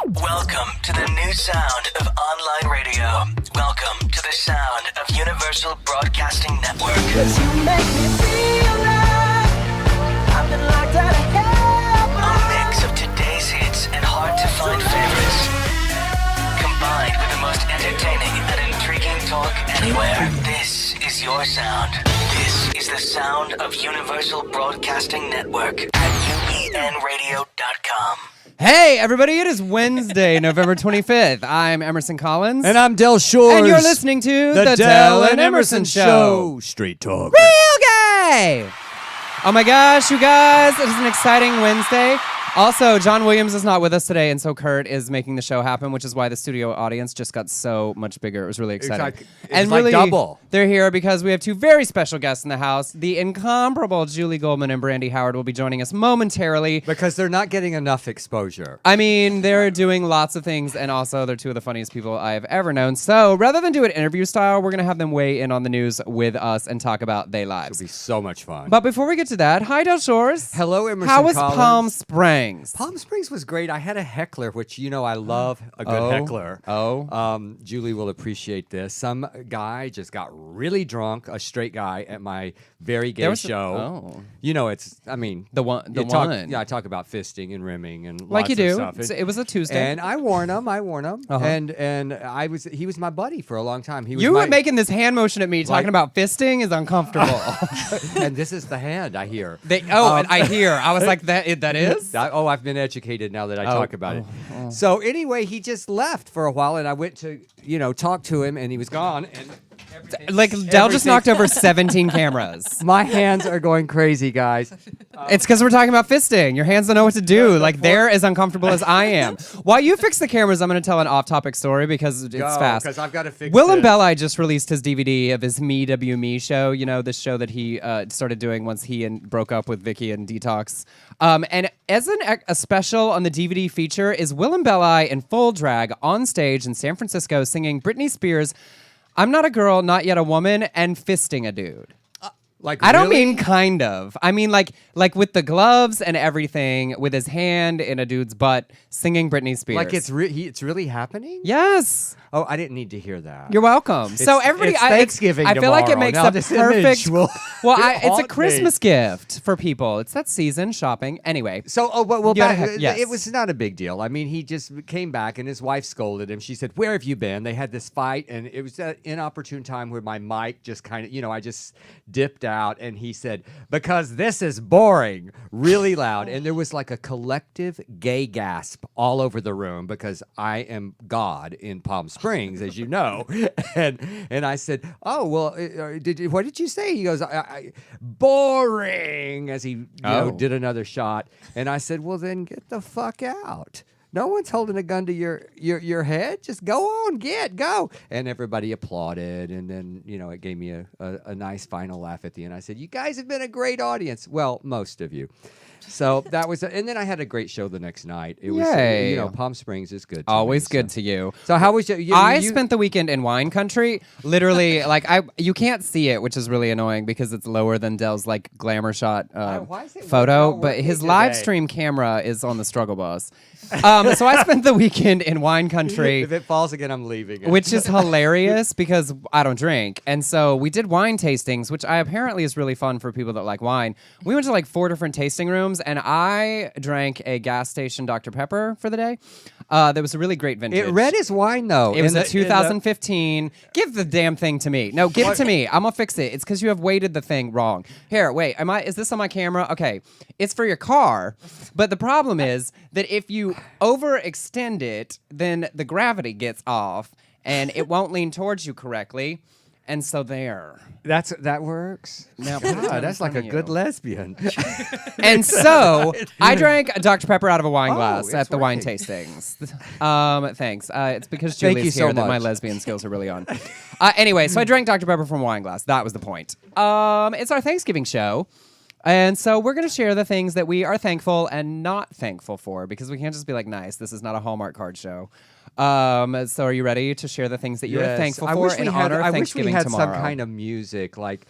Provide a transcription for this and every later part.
Welcome to the new sound of online radio. Welcome to the sound of Universal Broadcasting Network. 'Cause you make me feel like I've been locked out of heaven. A mix of today's hits and hard-to-find favorites, combined with the most entertaining and intriguing talk anywhere. This is your sound. This is the sound of Universal Broadcasting Network at UENradio.com. Hey, everybody, it is Wednesday, November 25th. I'm Emerson Collins. And I'm Del Shores. And you're listening to The Del and Emerson Show. Straight talk. Real gay! Oh my gosh, you guys, it is an exciting Wednesday. Also, John Williams is not with us today, and so Kurt is making the show happen, which is why the studio audience just got so much bigger. It was really exciting. It's like double. They're here because we have two very special guests in the house. The incomparable Julie Goldman and Brandy Howard will be joining us momentarily. Because they're not getting enough exposure. I mean, they're doing lots of things, and also they're two of the funniest people I've ever known. So rather than do it interview style, we're going to have them weigh in on the news with us and talk about their lives. It'll be so much fun. But before we get to that, hi, Del Shores. Hello, Emerson How was Collins. Palm Springs? Palm Springs was great. I had a heckler, which, you know, I love a good heckler. Julie will appreciate this. Some guy just got really drunk, a straight guy, at my very gay show. You know, it's, I mean. The one. Yeah, I talk about fisting and rimming and like lots you do. of stuff. It was a Tuesday. And I warned him. Uh-huh. And he was my buddy for a long time. He was You were making this hand motion at me talking about fisting is uncomfortable. And this is the hand, I hear. And I hear. I was like, that is? I've been educated now that I talk about it. So anyway, he just left for a while, and I went to, talk to him, and he was gone. And Del just knocked over 17 cameras. My hands are going crazy, guys. It's because we're talking about fisting. Your hands don't know what to do. They're as uncomfortable as I am. While you fix the cameras, I'm going to tell an off-topic story because it's fast. Because I've got to fix Will and Belli just released his DVD of his Me W Me show. You know, this show that he started doing once he broke up with Vicky and Detox. And as a special on the DVD feature is Will and Belli in full drag on stage in San Francisco singing Britney Spears' I'm Not a Girl, Not Yet a Woman, and fisting a dude. I don't mean kind of. I mean like with the gloves and everything, with his hand in a dude's butt, singing Britney Spears. Like it's really happening? Yes. Oh, I didn't need to hear that. You're welcome. So everybody, it's Thanksgiving I feel like it tomorrow. makes Now a this perfect. image It's a Christmas gift for people. It's that season shopping. Anyway. So, it was not a big deal. I mean, he just came back and his wife scolded him. She said, "Where have you been?" They had this fight, and it was an inopportune time where my mic just kind of, I just dipped out, and he said, "Because this is boring," really loud, and there was like a collective gay gasp all over the room because I am God in Palm Springs, as you know. And I said, "Oh, well, what did you say?" He goes, "Boring," as he did another shot. And I said, "Well, then get the fuck out. No one's holding a gun to your head. Just go on, go." And everybody applauded. And then, it gave me a nice final laugh at the end. I said, "You guys have been a great audience." Well, most of you. So that was, and then I had a great show the next night. It was, Palm Springs is good. Always good to you. So how was you? I spent the weekend in wine country. Literally, you can't see it, which is really annoying because it's lower than Del's glamour shot photo. But his live stream camera is on the struggle bus. So I spent the weekend in wine country. If it falls again, I'm leaving it. Which is hilarious because I don't drink. And so we did wine tastings, which apparently is really fun for people that like wine. We went to 4 different tasting rooms, and I drank a gas station Dr. Pepper for the day. That was a really great vintage. It read as wine, though. It was a 2015. Give the damn thing to me. No, give it to me. I'm going to fix it. It's because you have weighted the thing wrong. Here, wait. Is this on my camera? Okay. It's for your car. But the problem is that if you overextend it, then the gravity gets off, and it won't lean towards you correctly. And so there. That works. Now, that's like a good lesbian. And so I drank a Dr. Pepper out of a wine glass at the wine tastings. Thanks. It's because Julie's here that my lesbian skills are really on. Anyway, so I drank Dr. Pepper from a wine glass. That was the point. It's our Thanksgiving show. And so we're going to share the things that we are thankful and not thankful for, because we can't just be like, nice, this is not a Hallmark card show. So are you ready to share the things that you are thankful for in honor of Thanksgiving tomorrow? I wish we had some kind of music, like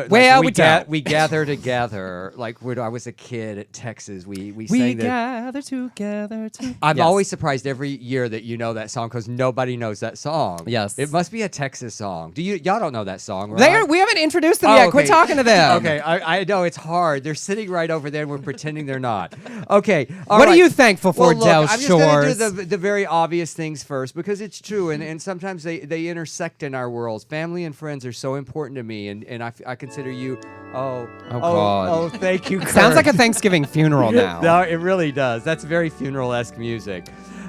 Well, we don't. We gather together. Like when I was a kid at Texas, we sang that. gather together. I'm always surprised every year that you know that song because nobody knows that song. Yes. It must be a Texas song. Y'all don't know that song, right? We haven't introduced them yet. Quit talking to them. Okay, I know it's hard. They're sitting right over there and we're pretending they're not. Okay. What are you thankful for, Del Shores? I'm just going to do the very obvious things first because it's true and sometimes they intersect in our worlds. Family and friends are so important to me and I consider you God. Oh, thank you. Sounds like a Thanksgiving funeral now. No, it really does. That's very funeral-esque music.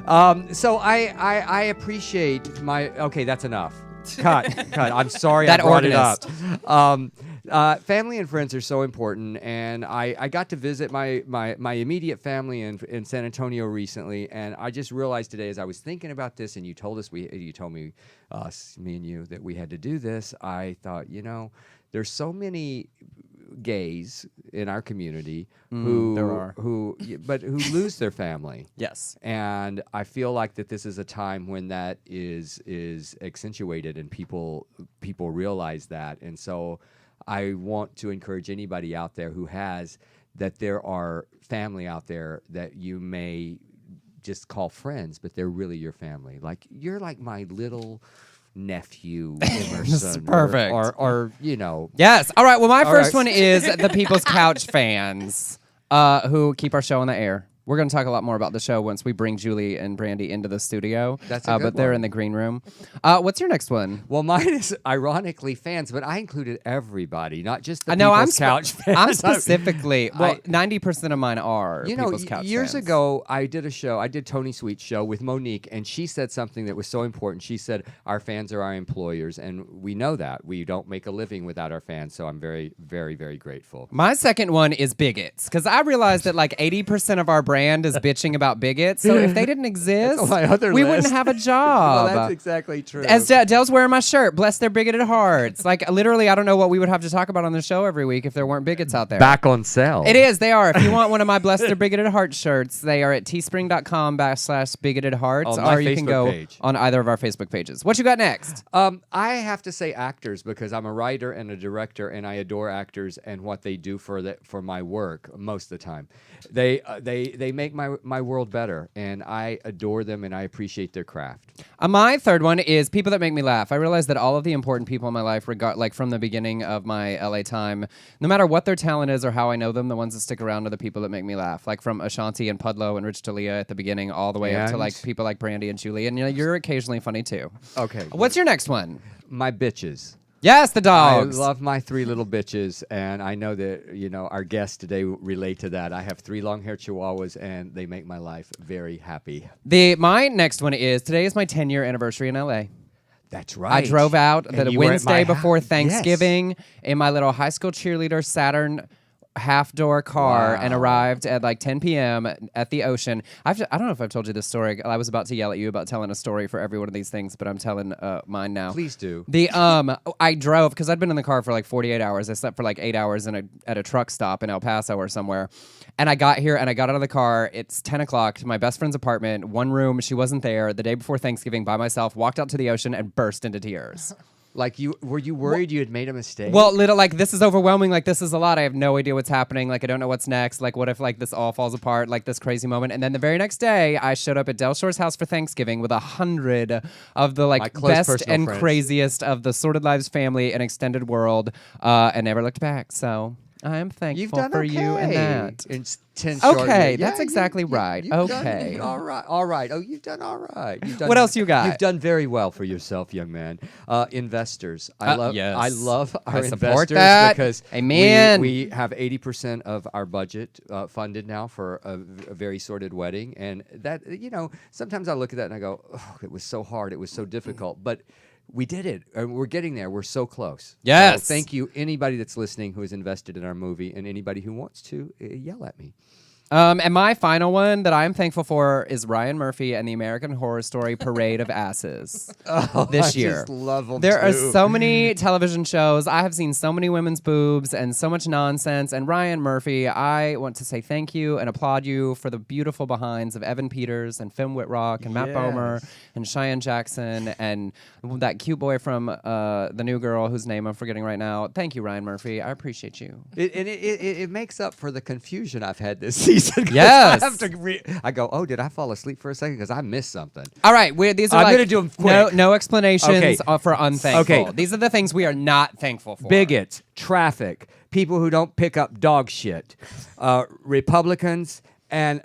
So I appreciate my. Okay, that's enough. Cut. I'm sorry I brought it up. Family and friends are so important, and I got to visit my immediate family in San Antonio recently, and I just realized today as I was thinking about this, and you told me me and you that we had to do this. I thought, there's so many gays in our community who lose their family. Yes. And I feel like that this is a time when that is accentuated and people realize that. And so I want to encourage anybody out there who has that there are family out there that you may just call friends, but they're really your family. Like you're like my little nephew Emerson. Perfect. Or Yes. All right. Well, my first right. one is the People's Couch fans who keep our show on the air. We're going to talk a lot more about the show once we bring Julie and Brandy into the studio. That's a good but they're one. in the green room. What's your next one? Well, mine is ironically fans, but I included everybody, not just the I know People's Couch fans. I'm specifically, 90% of mine are People's Couch years fans. ago, I did Tony Sweet's show with Monique, and she said something that was so important. She said, our fans are our employers, and we know that. We don't make a living without our fans, so I'm very, very, very grateful. My second one is bigots, because I realized that like 80% of our brand is bitching about bigots, so if they didn't exist, we wouldn't have a job. Well, that's exactly true. As Dell's wearing my shirt, bless their bigoted hearts. Like literally, I don't know what we would have to talk about on the show every week if there weren't bigots out there. Back on sale. It is. They are. If you want one of my bless their bigoted heart shirts, they are at teespring.com/bigoted hearts, on my or you can Facebook go page. on either of our Facebook pages. What you got next? I have to say actors because I'm a writer and a director, and I adore actors and what they do for my work most of the time. They make my world better, and I adore them and I appreciate their craft. My third one is people that make me laugh. I realize that all of the important people in my life, like from the beginning of my LA time, no matter what their talent is or how I know them, the ones that stick around are the people that make me laugh. Like from Ashanti and Pudlo and Rich Talia at the beginning, all the way up to like people like Brandy and Julie. And you're occasionally funny too. Okay. What's your next one? My bitches. Yes, the dogs. I love my three little bitches, and I know that our guests today relate to that. I have 3 long-haired chihuahuas, and they make my life very happy. My next one is today is my 10-year anniversary in LA. That's right. I drove out And the you were at Wednesday my before house. Thanksgiving in my little high school cheerleader Saturn half-door car and arrived at like 10 p.m. at the ocean. I don't know if I've told you this story. I was about to yell at you about telling a story for every one of these things, but I'm telling mine now. Please do. I drove because I'd been in the car for like 48 hours. I slept for like 8 hours at a truck stop in El Paso or somewhere. And I got here and I got out of the car. It's 10 o'clock to my best friend's apartment, one room. She wasn't there. The day before Thanksgiving by myself, walked out to the ocean and burst into tears. Like were you worried you had made a mistake? Well, like this is overwhelming. Like this is a lot. I have no idea what's happening. Like I don't know what's next. Like what if like this all falls apart? Like this crazy moment. And then the very next day, I showed up at Del Shore's house for Thanksgiving with 100 of the like best and friends. craziest of the Sorted Lives family and extended world, and never looked back. So I am thankful for you and that. It's 10 short Okay, years. that's exactly right. Okay. All right. Oh, you've done all right. What else you got? You've done very well for yourself, young man. Investors. I love our I support investors that. because Amen. we have 80% of our budget funded now for a very sorted wedding. And that, sometimes I look at that and I go, oh, it was so hard. It was so difficult. But we did it. We're getting there. We're so close. Yes. So thank you, anybody that's listening who is invested in our movie, and anybody who wants to yell at me. And my final one that I'm thankful for is Ryan Murphy and the American Horror Story Parade of Asses this year. I just love them There are too. so many television shows. I have seen so many women's boobs and so much nonsense. And Ryan Murphy, I want to say thank you and applaud you for the beautiful behinds of Evan Peters and Finn Whitrock and Matt Bomer and Cheyenne Jackson and that cute boy from The New Girl whose name I'm forgetting right now. Thank you, Ryan Murphy. I appreciate you. It makes up for the confusion I've had this season. Yes. I go, oh, did I fall asleep for a second? Because I missed something. All right, these are I'm like gonna do 'em quick. no explanations Okay. for unthankful. Okay. These are the things we are not thankful for. Bigots, traffic, people who don't pick up dog shit, Republicans, and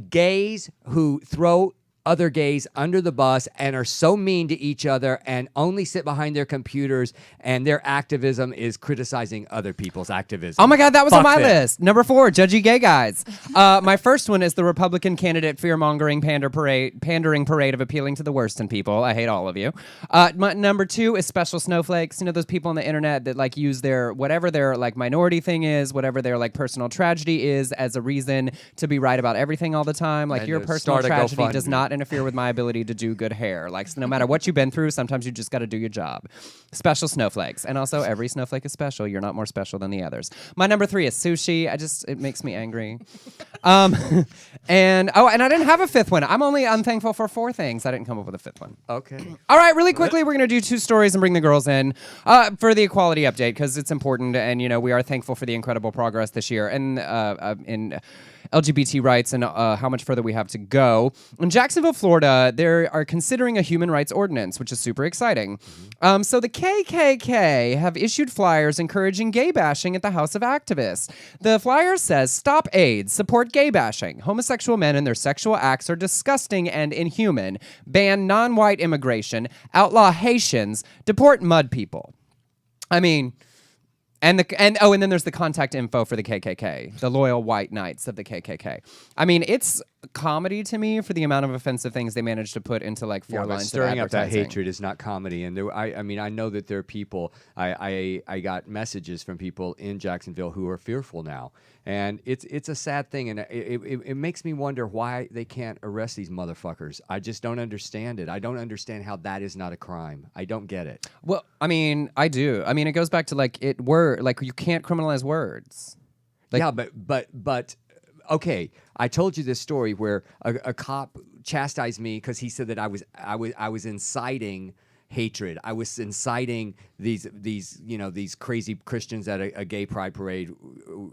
gays who throw other gays under the bus and are so mean to each other and only sit behind their computers, and their activism is criticizing other people's activism. Oh my God, that was Fuck on my them. list. Number 4, judgy gay guys. My first one is the Republican candidate fear-mongering pandering parade of appealing to the worst in people. I hate all of you. My number 2 is special snowflakes. You know those people on the internet that like use their whatever their like minority thing is, whatever their like personal tragedy is, as a reason to be right about everything all the time. Like And your to personal start a tragedy does GoFundMe. not interfere with my ability to do good hair. Like no matter what you've been through, sometimes you just got to do your job. Special snowflakes. And also every snowflake is special. You're not more special than the others. My number 3 is sushi. It makes me angry. And I didn't have a 5th one. I'm only unthankful for 4 things. I didn't come up with a 5th one. Okay. All right, really quickly, we're going to do 2 stories and bring the girls in for the equality update because it's important, and we are thankful for the incredible progress this year and in LGBT rights and how much further we have to go. In Jacksonville, Florida, they are considering a human rights ordinance, which is super exciting. So the KKK have issued flyers encouraging gay bashing at the House of Activists. The flyer says, "Stop AIDS, support gay bashing. Homosexual men and their sexual acts are disgusting and inhuman. Ban non-white immigration. Outlaw Haitians. Deport mud people." I mean... And then there's the contact info for the KKK, the loyal white knights of the KKK. I mean, it's comedy to me for the amount of offensive things they managed to put into like 4 lines of stirring up that advertising. hatred is not comedy. And I mean, I know that there are people. I got messages from people in Jacksonville who are fearful now, and it's a sad thing, and it makes me wonder why they can't arrest these motherfuckers. I just don't understand it. I don't understand how that is not a crime. I don't get it. Well, I mean, I do. I mean, it goes back to like you can't criminalize words. Like, yeah, but okay. I told you this story where a cop chastised me because he said that I was inciting hatred. I was inciting these crazy Christians at a gay pride parade.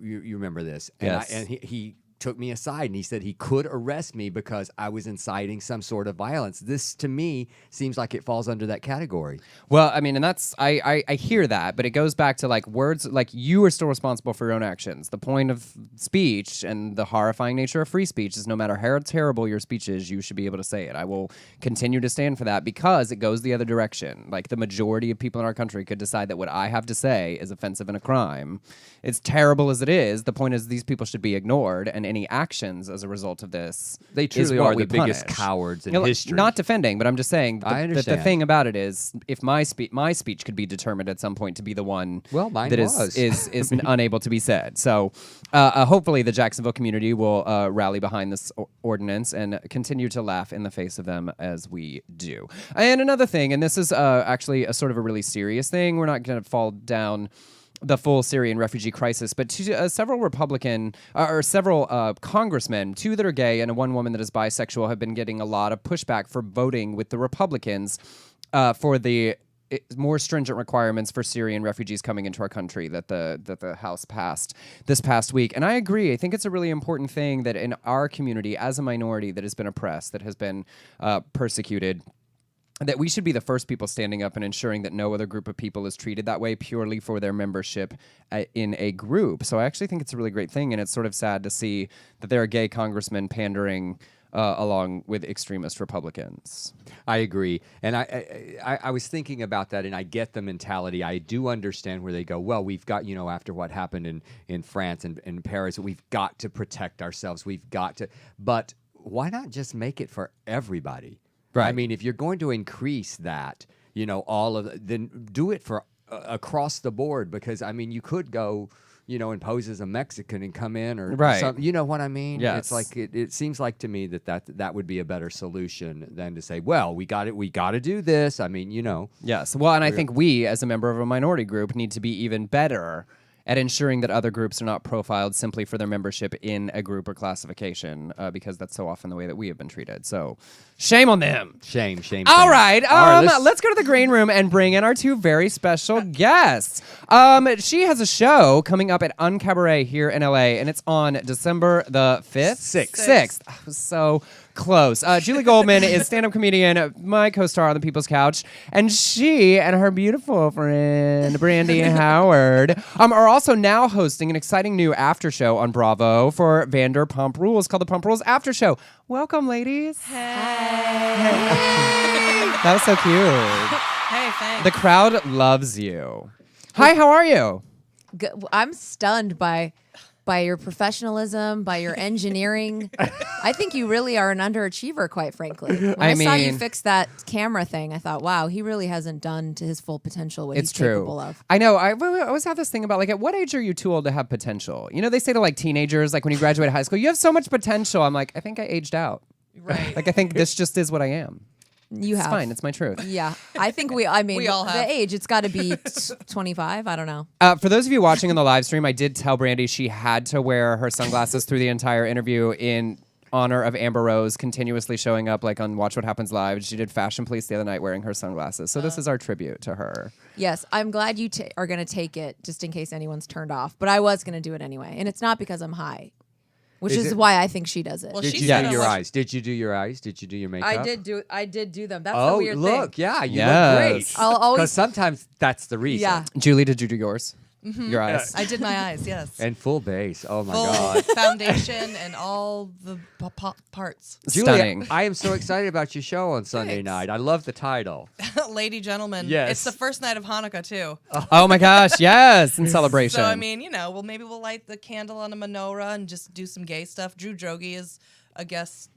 You remember this? Yes. And he took me aside and he said he could arrest me because I was inciting some sort of violence. This to me seems like it falls under that category. Well, I mean, and that's I hear that, but it goes back to like words, like you are still responsible for your own actions. The point of speech and the horrifying nature of free speech is no matter how terrible your speech is, you should be able to say it. I will continue to stand for that because it goes the other direction. Like the majority of people in our country could decide that what I have to say is offensive and a crime. It's terrible as it is. The point is these people should be ignored, and any actions as a result of this, They truly is what are we the biggest punish. cowards in You know, history. Not defending, but I'm just saying. I The understand. thing about it is, if my speech could be determined at some point to be the one Well, mine that was. is unable to be said. So hopefully the Jacksonville community will rally behind this ordinance and continue to laugh in the face of them as we do. And another thing, and this is actually a sort of a really serious thing. We're not going to fall down the full Syrian refugee crisis, but several Republican or several congressmen, 2 that are gay and 1 woman that is bisexual, have been getting a lot of pushback for voting with the Republicans for the more stringent requirements for Syrian refugees coming into our country that the House passed this past week. And I agree. I think it's a really important thing that in our community, as a minority that has been oppressed, that has been persecuted, that we should be the first people standing up and ensuring that no other group of people is treated that way purely for their membership in a group. So I actually think it's a really great thing, and it's sort of sad to see that there are gay congressmen pandering along with extremist Republicans. I agree. And I was thinking about that, and I get the mentality. I do understand where they go, well, we've got, after what happened in France and in Paris, we've got to protect ourselves. We've got to. But why not just make it for everybody? Right. I mean, if you're going to increase that, then do it for across the board, because, I mean, you could go, and pose as a Mexican and come in or Right. something. You know what I mean? Yes. It's like it seems like to me that would be a better solution than to say, well, we got to do this. I mean, Yes. Well, and I think we, as a member of a minority group, need to be even better at ensuring that other groups are not profiled simply for their membership in a group or classification, because that's so often the way that we have been treated. So, shame on them. Shame. All right, let's let's go to the green room and bring in our two very special guests. She has a show coming up at Uncabaret here in LA, and it's on December the 5th? 6th. I was so close. Julie Goldman is stand-up comedian, my co-star on The People's Couch, and she and her beautiful friend, Brandy Howard, are also now hosting an exciting new after show on Bravo for Vanderpump Rules called the Pump Rules After Show. Welcome, ladies. Hey. That was so cute. Hey, thanks. The crowd loves you. Hi, how are you? I'm stunned by your professionalism, by your engineering. I think you really are an underachiever, quite frankly. When I saw you fix that camera thing, I thought, wow, he really hasn't done to his full potential what he's capable of. I know. I always have this thing about, like, at what age are you too old to have potential? They say to, like, teenagers, like, when you graduate high school, you have so much potential. I'm like, I think I aged out. Right. Like, I think this just is what I am. You have. It's fine. It's my truth. Yeah. I think we all have. The age, it's got to be 25. I don't know. For those of you watching on the live stream, I did tell Brandy she had to wear her sunglasses through the entire interview in honor of Amber Rose continuously showing up, like, on Watch What Happens Live. She did Fashion Police the other night wearing her sunglasses. So this is our tribute to her. Yes. I'm glad you are going to take it just in case anyone's turned off. But I was going to do it anyway. And it's not because I'm high. Which is why I think she does it. Well, Did you do your eyes? Did you do your eyes? Did you do your makeup? I did do them. That's the weird thing. Look, yeah, you look great. I'll always Because sometimes that's the reason. Yeah. Julie, did you do yours? Your eyes? I did my eyes, yes. And full base. Oh my Full God. foundation and all the parts. Julie, Stunning. I am so excited about your show on Sunday Thanks. night. I love the title. Lady, gentlemen. Yes. It's the first night of Hanukkah, too. Oh my gosh, yes, in celebration. So, I mean, maybe we'll light the candle on a menorah and just do some gay stuff. Drew Droege is a guest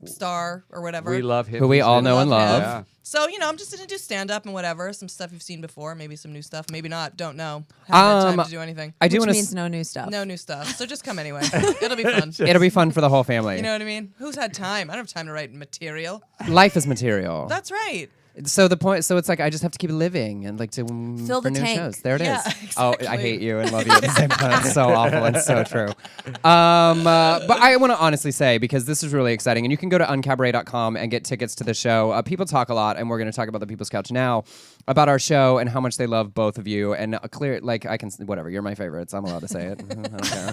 star or whatever. We love him. Who we all know and love. Yeah. So, I'm just going to do stand-up and whatever. Some stuff you've seen before, maybe some new stuff, maybe not, don't know. Haven't had time to do anything. I do which want means no new stuff. No new stuff. So just come anyway. It'll be fun. It'll be fun for the whole family. You know what I mean? Who's had time? I don't have time to write material. Life is material. That's right. So it's like I just have to keep living and like to Fill for the new tank. shows. There it is. Yeah, Oh, I exactly. hate you and love you at the same time. It's so awful and so true. But I want to honestly say, because this is really exciting, and you can go to uncabaret.com and get tickets to the show. People talk a lot, and we're going to talk about the People's Couch now, about our show and how much they love both of you. And I can, whatever, you're my favorites. I'm allowed to say it. I don't care.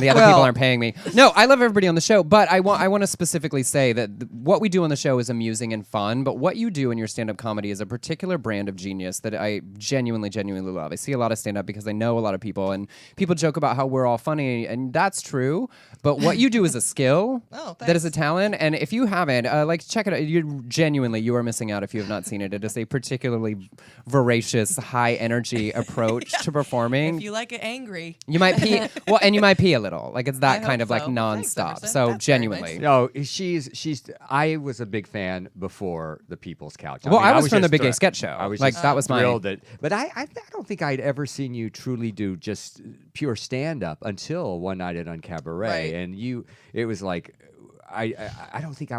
The other people aren't paying me. No, I love everybody on the show, but I want to specifically say that what we do on the show is amusing and fun, but what you do in your stand-up comedy is a particular brand of genius that I genuinely love. I see a lot of stand-up because I know a lot of people, and people joke about how we're all funny, and that's true, but what you do is a skill. Oh, that is a thanks. talent, and if you haven't, check it out. You are missing out if you have not seen it. It is a particularly voracious, high-energy approche to performing. If you like it angry. You might pee. Well, and you might pee a little. Like, it's that I kind hope of like so. Thanks, nonstop. Emerson. So That's very genuinely. nice. No, she's. I was a big fan before the People's Couch. Well, I was from the just Big Gay thr- Sketch Show. I was Like, just that was my- thrilled that. But I don't think I'd ever seen you truly do just pure stand up until one night at Uncabaret, Right. and it was like. I don't think I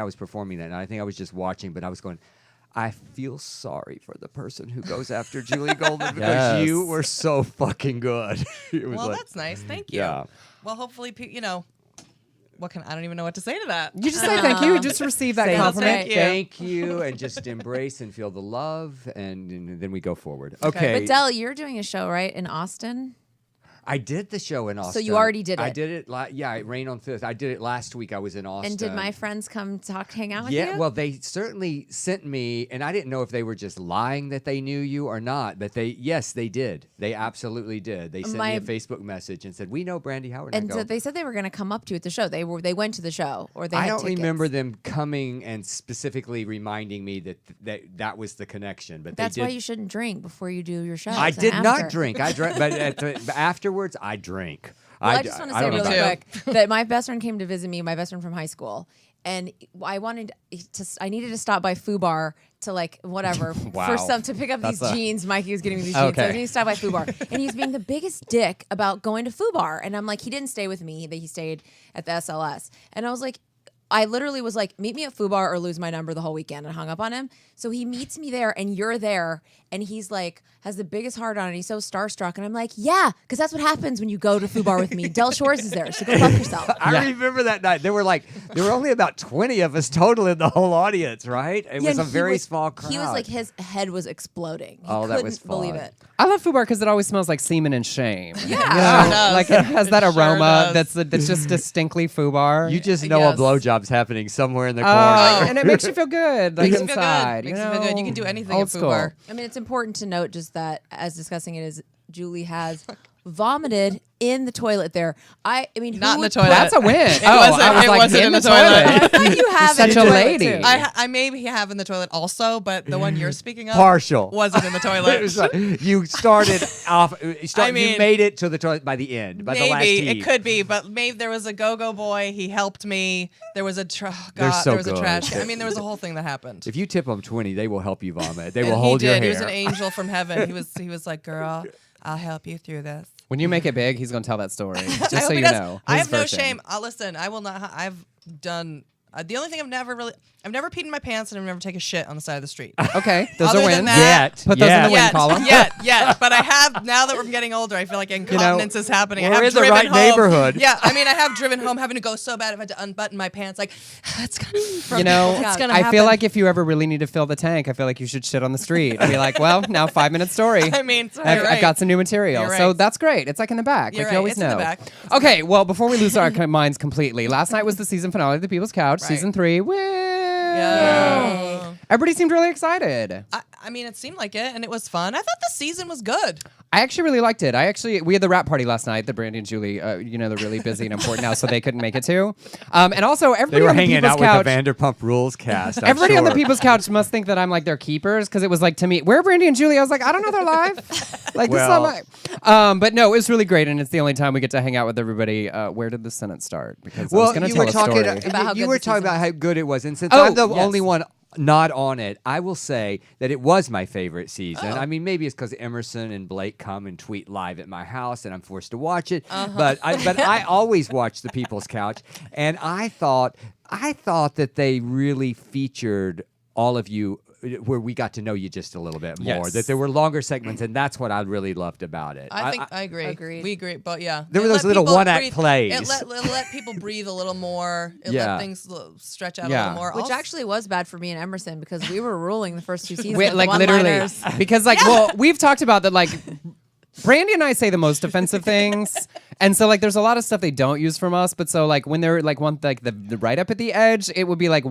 was performing that night. I think I was just watching, but I was going. I feel sorry for the person who goes after Julie Goldman because Yes. you were so fucking good. It was Well, like, that's nice. Thank you. Yeah. Well, hopefully, I don't even know what to say to that. You just say thank you. You just receive that Say compliment. thank you. Thank you, and just embrace and feel the love, and then we go forward. Okay. But Dell, you're doing a show, right, in Austin? I did the show in Austin. you already did I it. did it. Yeah, it rained on 5th. I did it last week. I was in Austin. And did my friends come hang out with you? Yeah, well, they certainly sent me, and I didn't know if they were just lying that they knew you or not, but they did. They absolutely did. They sent me a Facebook message and said, "We know Brandy Howard." And I go, they said they were going to come up to you at the show. They went to the show, or they I had don't tickets. remember them coming and specifically reminding me that was the connection, but That's they why did. you shouldn't drink bink before you do your show. I It's an did not after. drink. I drank, but afterwards I drank. Well, I just want to say really quick that my best friend came to visit me, my best friend from high school, and I needed to stop by FUBAR to to pick up these jeans. Mikey was getting me these jeans. So I needed to stop by FUBAR, and he's being the biggest dick about going to FUBAR, and I'm like, he didn't stay with me, he stayed at the SLS, and I was like. I literally was like, meet me at FUBAR or lose my number the whole weekend, and hung up on him. So he meets me there, and you're there, and he's like, has the biggest heart on, and he's so starstruck. And I'm like, yeah, because that's what happens when you go to FUBAR with me. Del Shores is there, so go fuck yourself. I remember that night. There were only about 20 of us total in the whole audience, right? It was a very small crowd. He was like, his head was exploding. He that was fun. Believe it. I love FUBAR because it always smells like semen and shame. Yeah, like it has that aroma that's just distinctly FUBAR. You just know a blowjob's happening somewhere in the corner. And it makes you feel good, like makes inside. You feel good. You can do anything Old at FUBAR. I mean, it's important to note just that as discussing it is Julie has vomited in the toilet there. I mean, not in the toilet. That's a win. It wasn't in the toilet. I thought you have such a lady. I maybe have in the toilet also, but the one you're speaking of partial wasn't in the toilet. It was like, you started off. You made it to the toilet by the end, by the last heat. It could be, but maybe there was a go-go boy. He helped me. There was a trash. I mean, there was a whole thing that happened. If you tip them 20, they will help you vomit. They will hold your hair. He was an angel from heaven. He was like, girl, I'll help you through this. When you make it big, he's going to tell that story. Just so you know. I have no shame. Listen, I will not. I've done. The only thing I've never peed in my pants, and I've never taken a shit on the side of the street. Okay, those Other are than wins. that- Put those in the win column. Yet. But I have, now that we're getting older, I feel like incontinence is happening. We're I have in the driven right home. neighborhood. Yeah, I mean, I have driven home having to go so bad if I had to unbutton my pants. Like, it's gonna I feel like if you ever really need to fill the tank, I feel like you should shit on the street. Be like, well, now 5-minute story. I mean, I've got some new material. You're So right. that's great. It's like in the back. You're like you always It's know. in the back. Okay, well, before we lose our minds completely, last night was the season finale of The People's Couch, Right. season 3. Woo! Yeah. Everybody seemed really excited. I mean, it seemed like it, and it was fun. I thought the season was good. I actually really liked it. We had the rap party last night that Brandy and Julie, they're really busy and important now, so they couldn't make it to. And also, everybody They were on the hanging People's out Couch, with the Vanderpump Rules cast. everybody on the People's Couch must think that I'm like their keepers because it was like to me, where are Brandy and Julie? I was like, I don't know, they're live. Like this is not live. But no, it was really great, and it's the only time we get to hang out with everybody. Where did the Senate start? Because I was going to tell a story. About how good about how good it was, and since I'm the only one not on it, I will say that it was my favorite season. I mean, maybe it's because Emerson and Blake come and tweet live at my house, and I'm forced to watch it. But I always watch the People's Couch, and I thought that they really featured all of you, where we got to know you just a little bit more. Yes. That there were longer segments, and that's what I really loved about it. I agree. Agreed. We agree, but yeah, There were It those let little people one-act breathe. plays. It let people breathe a little more. It Yeah. let things stretch out a Yeah. little more. Which Also- actually was bad for me and Emerson because we were ruling the first 2 seasons. Wait, with like the literally, one-liners. because well, we've talked about that. Like, Brandy and I say the most offensive things, and so like, there's a lot of stuff they don't use from us. But so like, when they're like the right up at the edge, it would be like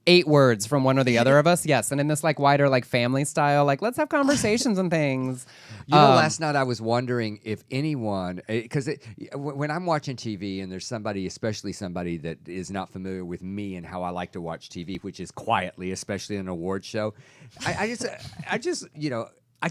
8 words from one or the other of us. Yes, and in this like wider like family style, like let's have conversations and things. You know, last night I was wondering if anyone, because when I'm watching TV and there's somebody, especially somebody that is not familiar with me and how I like to watch TV, which is quietly, especially an award show, I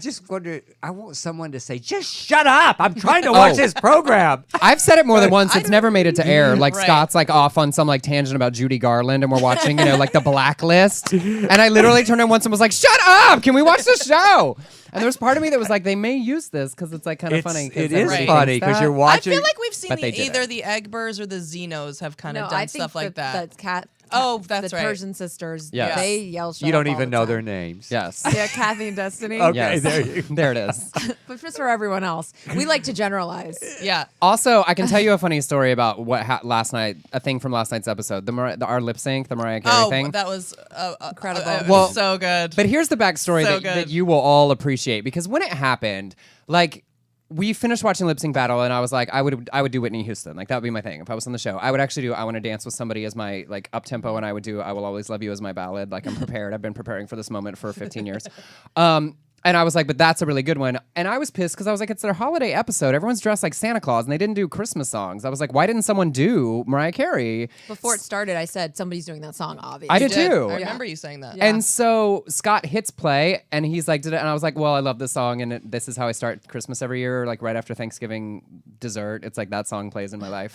just wonder, I want someone to say, just shut up. I'm trying to watch this program. I've said it more than once. It's never made it to air. Like Right. Scott's like off on some like tangent about Judy Garland, and we're watching, like the Blacklist. And I literally turned on once and was like, "Shut up! Can we watch the show?" And there was part of me that was like, "They may use this because it's like kind of funny." It is Right. funny because you're watching. I feel like we've seen But they did either it. the Eggbers or the Zenos have kind of No, done I think stuff like that. The cat. Oh, that's the right. Persian sisters. Yes. They yell. Shut you don't up all even the know time. their names. Yes. Yeah, Kathy and Destiny. Okay, Yes. there you There it is. But just for everyone else, we like to generalize. Yeah. Also, I can tell you a funny story about what last night. A thing from last night's episode. Our lip sync, the Mariah Carey thing. That was Incredible. Well, so good. But here's the backstory So that good. you will all appreciate, because when it happened, like, we finished watching Lip Sync Battle, and I was like, I would do Whitney Houston. Like, that would be my thing. If I was on the show, I would actually do I Want to Dance with Somebody as my, like, up-tempo, and I would do I Will Always Love You as my ballad. Like, I'm prepared. I've been preparing for this moment for 15 years. And And I was like, but that's a really good one. And I was pissed because I was like, it's their holiday episode. Everyone's dressed like Santa Claus, and they didn't do Christmas songs. I was like, why didn't someone do Mariah Carey? Before it started, I said somebody's doing that song, obviously. I did too. I remember you saying that. Yeah. And so Scott hits play, and he's like, did it? And I was like, well, I love this song, and this is how I start Christmas every year, like right after Thanksgiving dessert. It's like that song plays in my life.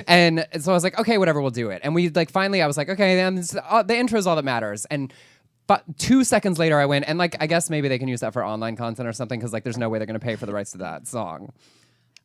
And so I was like, okay, whatever, we'll do it. And we like finally, I was like, okay, then the intro is all that matters. And but 2 seconds later, I went, and like I guess maybe they can use that for online content or something because like there's no way they're gonna pay for the rights to that song.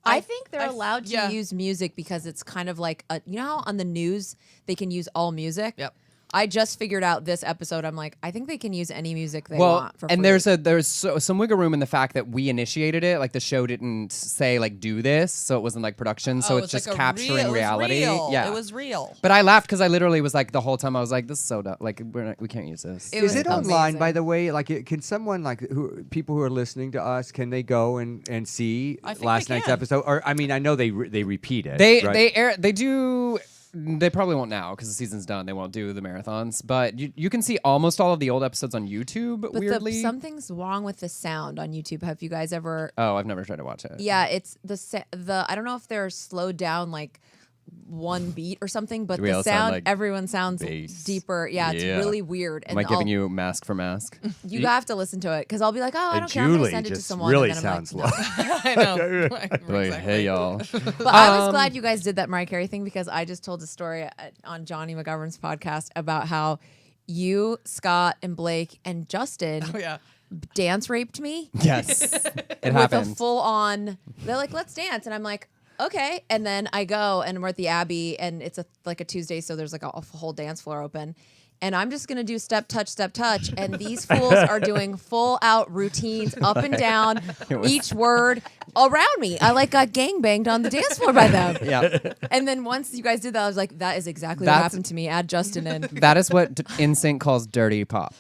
I think they're allowed to use music because it's kind of like you know how on the news they can use all music. Yep. I just figured out this episode. I'm like, I think they can use any music they want for free. And there's some wiggle room in the fact that we initiated it. Like the show didn't say like do this, so it wasn't like production. So it's just like capturing reality. Yeah, it was real. But I laughed because I literally was like the whole time I was like, this is so dumb. Like we can't use this. Is it online, by the way? Like, can someone like people who are listening to us, can they go and see last night's episode? Or I mean, I know they repeat it. They do. They probably won't now because the season's done. They won't do the marathons, but you can see almost all of the old episodes on YouTube. But weirdly, something's wrong with the sound on YouTube. Have you guys ever? Oh, I've never tried to watch it. Yeah, it's the I don't know if they're slowed down like one beat or something, but the sound like everyone sounds bass. deeper. Yeah, it's really weird. Am I giving you mask for mask? You have to listen to it because I'll be like, oh, I don't care. I'm Julie gonna send it to just someone. really and then I'm sounds like, low. I know. Like, hey y'all. But I was glad you guys did that Mariah Carey thing because I just told a story on Johnny McGovern's podcast about how you, Scott, and Blake and Justin dance raped me. Yes, it with happened. a full on. They're like, let's dance, and I'm like, okay. And then I go and we're at the Abbey, and it's like a Tuesday, so there's like a whole dance floor open. And I'm just gonna do step touch, and these fools are doing full out routines up and down, each word around me. I like got gangbanged on the dance floor by them. Yeah. And then once you guys did that, I was like, that is exactly what happened to me. Add Justin in. That is what NSYNC calls dirty pop.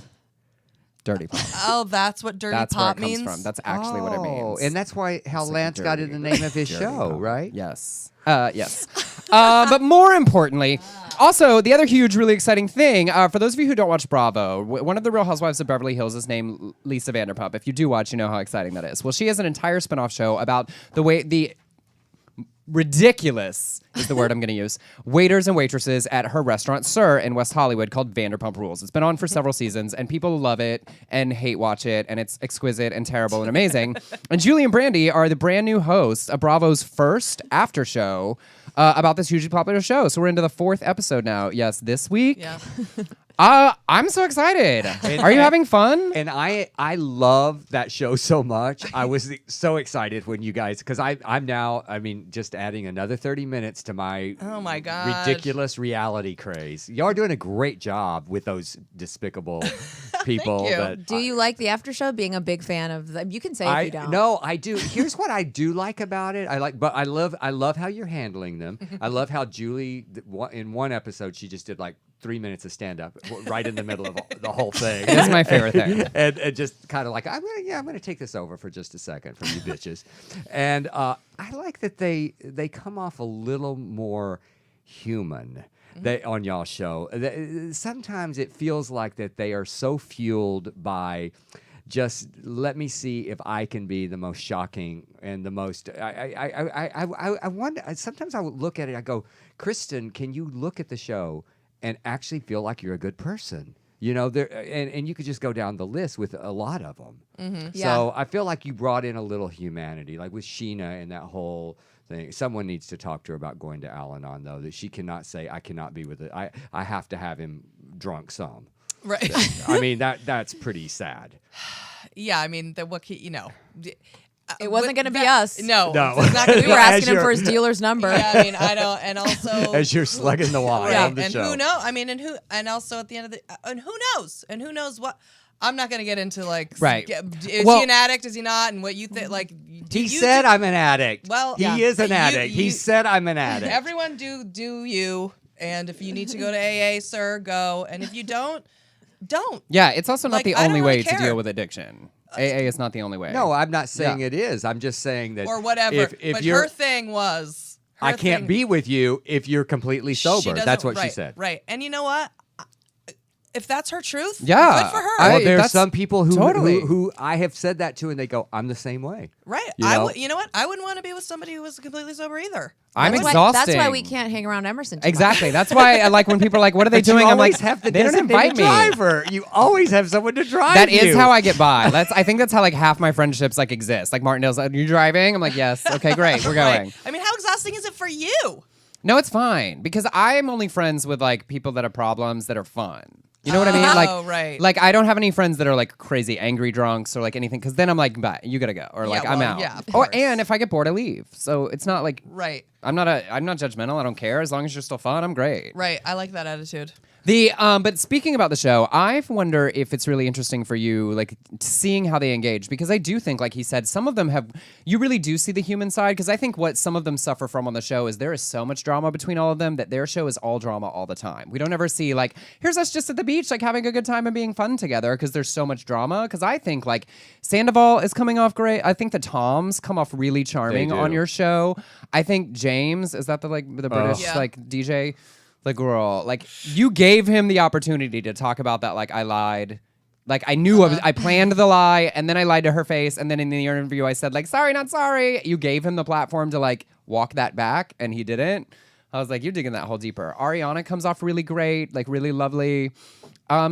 Dirty pop. Oh, that's what dirty That's pop where it means? comes from. That's actually what it means. And that's why how It's like Lance got in the name of his dirty show, pop. right? Yes. Yes. But more importantly, also the other huge, really exciting thing for those of you who don't watch Bravo, one of the Real Housewives of Beverly Hills is named Lisa Vanderpump. If you do watch, you know how exciting that is. Well, she has an entire spinoff show about the ridiculous is the word I'm going to use. Waiters and waitresses at her restaurant Sir in West Hollywood called Vanderpump Rules. It's been on for several seasons, and people love it and hate watch it, and it's exquisite and terrible and amazing. And Julie and Brandy are the brand new hosts of Bravo's first after show about this hugely popular show. So we're into the 4th episode now. Yes, this week. Yeah. I'm so excited. Are you having fun? And I love that show so much. I was so excited when you guys, because I'm now, I mean, just adding another 30 minutes to my Oh my God. ridiculous reality craze. Y'all are doing a great job with those despicable people. you. That Do you like the after show? Being a big fan of them, you can say if you don't. No, I do. Here's what I do like about it. I love how you're handling them. I love how Julie, in one episode, she just did like 3 minutes of stand up right in the middle of the whole thing. That's my favorite thing. and just kind of like, I'm gonna take this over for just a second from you bitches. And I like that they come off a little more human. On y'all's show. Sometimes it feels like that they are so fueled by just let me see if I can be the most shocking and the most. I wonder. Sometimes I would look at it. I go, Kristen, can you look at the show and actually feel like you're a good person? You know, and you could just go down the list with a lot of them. Mm-hmm. So I feel like you brought in a little humanity, like with Sheena and that whole thing. Someone needs to talk to her about going to Al-Anon, though, that she cannot say, I cannot be with it. I have to have him drunk some. Right. I mean, that's pretty sad. Yeah, I mean, you know. It wasn't going to be us. No. No. It's not gonna We be were us. asking him for his dealer's number. Yeah, I mean, I don't, and also As you're slugging the wine on the and show. who knows? I mean, and also at the end of the, and who knows? And who knows what? I'm not gonna get into like, Right. Is Well- he an addict? Is he not? And what you think? Like, He said I'm an addict. Well, he yeah. is an You- addict. He you- said I'm an addict. Everyone do you? And if you need to go to AA, sir, go. And if you don't. Yeah, it's also not Like, the I don't only really way to care. deal with addiction. AA is not the only way. No, I'm not saying Yeah. it is. I'm just saying that Or whatever. If But you're, her thing was. I can't be with you if you're completely She sober. doesn't- That's what she right, said. Right. And you know what? if that's her truth, Yeah. good for her. Well, there's that's some people totally. who I have said that to, and they go, "I'm the same way." Right. You know? You know what? I wouldn't want to be with somebody who was completely sober either. I'm That's why- exhausting. That's why we can't hang around Emerson too much. Exactly. That's why I like when people are like, "What are they But you doing?" I'm like, always have the "They don't invite designated me." driver. You always have someone to drive. That is you. how I get by. I think that's how like half my friendships like exist. Like Martindale's like, "Are you driving?" I'm like, "Yes." Okay, great. We're going. Right. I mean, how exhausting is it for you? No, it's fine because I'm only friends with like people that have problems that are fun. You know what I mean? Like, right. Like I don't have any friends that are like crazy angry drunks or like anything because then I'm like, bye, you gotta go, or like I'm well, out. yeah, of Or course. and if I get bored, I leave. So it's not like Right. I'm not judgmental. I don't care as long as you're still fun. I'm great. Right. I like that attitude. But speaking about the show, I wonder if it's really interesting for you, like seeing how they engage, because I do think, like he said, some of them you really do see the human side, because I think what some of them suffer from on the show is there is so much drama between all of them that their show is all drama all the time. We don't ever see like, here's us just at the beach, like having a good time and being fun together, because there's so much drama. Because I think like Sandoval is coming off great. I think the Toms come off really charming on your show. I think James, is that the British Yeah. like DJ? The girl, like you gave him the opportunity to talk about that. Like I lied, like I knew I planned the lie, and then I lied to her face, and then in the interview I said like sorry, not sorry. You gave him the platform to like walk that back, and he didn't. I was like, you're digging that hole deeper. Ariana comes off really great, like really lovely.